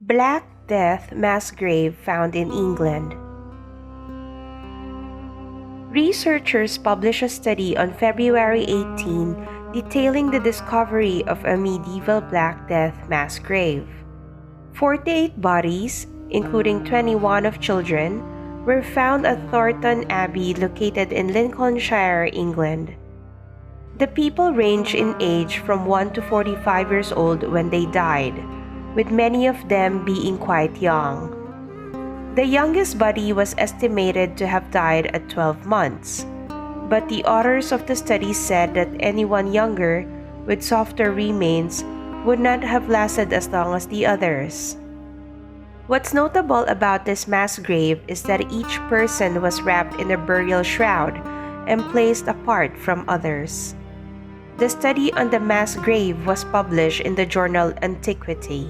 Black Death mass grave found in England. Researchers published a study on February 18 detailing the discovery of a medieval Black Death mass grave. 48 bodies, including 21 of children, were found at Thornton Abbey located in Lincolnshire, England. The people ranged in age from 1 to 45 years old when they died, with many of them being quite young. The youngest body was estimated to have died at 12 months, but the authors of the study said that anyone younger, with softer remains, would not have lasted as long as the others. What's notable about this mass grave is that each person was wrapped in a burial shroud and placed apart from others. The study on the mass grave was published in the journal Antiquity.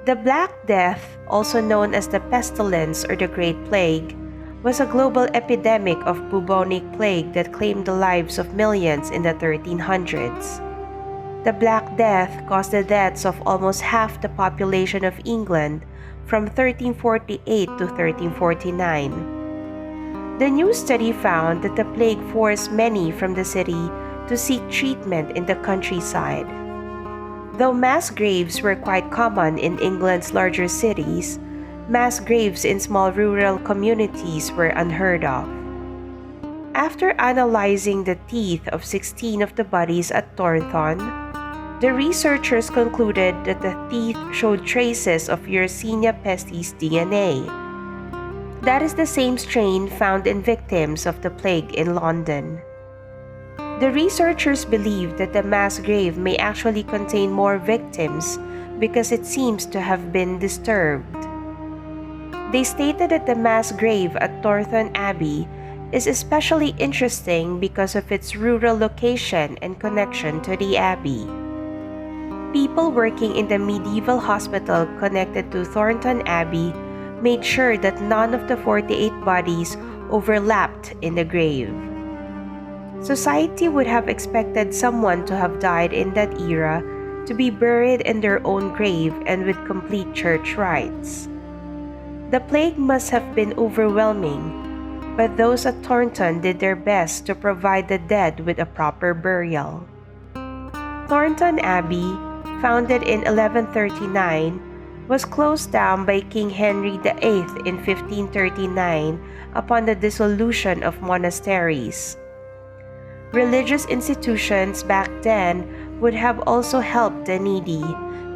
The Black Death, also known as the pestilence or the Great Plague, was a global epidemic of bubonic plague that claimed the lives of millions in the 1300s. The Black Death caused the deaths of almost half the population of England from 1348 to 1349. The new study found that the plague forced many from the city to seek treatment in the countryside. Though mass graves were quite common in England's larger cities, mass graves in small rural communities were unheard of. After analyzing the teeth of 16 of the bodies at Thornton, the researchers concluded that the teeth showed traces of Yersinia pestis DNA. That is the same strain found in victims of the plague in London. The researchers believe that the mass grave may actually contain more victims because it seems to have been disturbed. They stated that the mass grave at Thornton Abbey is especially interesting because of its rural location and connection to the abbey. People working in the medieval hospital connected to Thornton Abbey made sure that none of the 48 bodies overlapped in the grave. Society would have expected someone to have died in that era to be buried in their own grave and with complete church rites. The plague must have been overwhelming, but those at Thornton did their best to provide the dead with a proper burial. Thornton Abbey, founded in 1139, was closed down by King Henry VIII in 1539 upon the dissolution of monasteries. Religious institutions back then would have also helped the needy,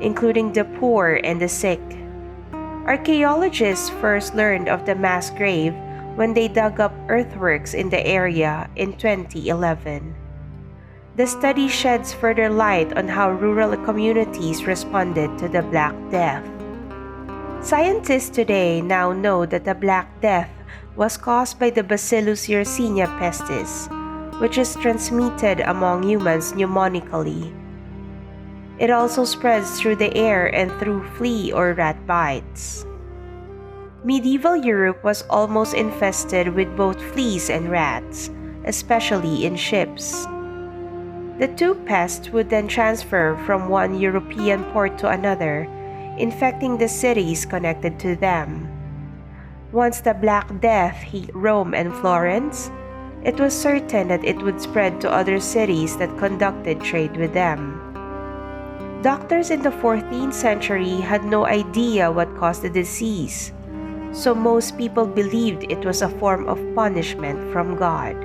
including the poor and the sick. Archaeologists first learned of the mass grave when they dug up earthworks in the area in 2011. The study sheds further light on how rural communities responded to the Black Death. Scientists today now know that the Black Death was caused by the Bacillus Yersinia pestis, which is transmitted among humans pneumonically. It also spreads through the air and through flea or rat bites. Medieval Europe was almost infested with both fleas and rats, especially in ships. The two pests would then transfer from one European port to another, infecting the cities connected to them. Once the Black Death hit Rome and Florence, it was certain that it would spread to other cities that conducted trade with them. Doctors in the 14th century had no idea what caused the disease, so most people believed it was a form of punishment from God.